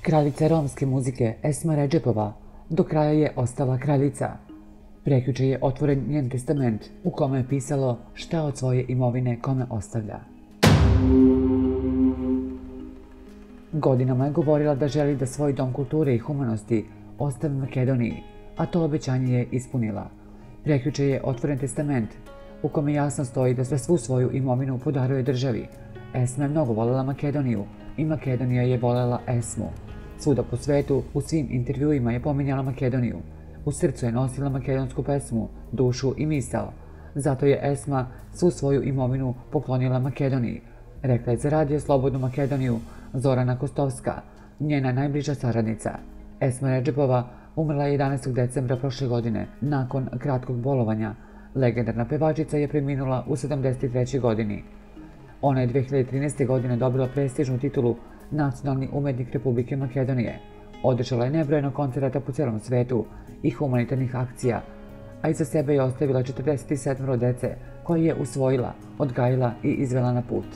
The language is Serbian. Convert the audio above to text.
Kraljica romske muzike Esma Redžepova do kraja je ostala kraljica. Prekjuče je otvoren njen testament u kome je pisalo šta od svoje imovine kome ostavlja. Godinama je govorila da želi da svoj dom kulture i humanosti ostavi Makedoniji, a to obećanje je ispunila. Prekjuče je otvoren testament u kome jasno stoji da svu svoju imovinu podaruje državi. Esma je mnogo voljela Makedoniju i Makedonija je voljela Esmu. Svuda po svetu, u svim intervjuima je pominjala Makedoniju. U srcu je nosila makedonsku pesmu, dušu i misao. Zato je Esma svu svoju imovinu poklonila Makedoniji, rekla je za Radio Slobodnu Makedoniju Zorana Kostovska, njena najbliža saradnica. Esma Redžepova umrla je 11. decembra prošle godine nakon kratkog bolovanja. Legendarna pevačica je preminula u 73. godini. Ona je 2013. godine dobila prestižnu titulu Nacionalni umetnik Republike Makedonije. Održala je nebrojeno koncerata po celom svetu i humanitarnih akcija, a iza sebe je ostavila 47 dece koje je usvojila, odgajila i izvela na put.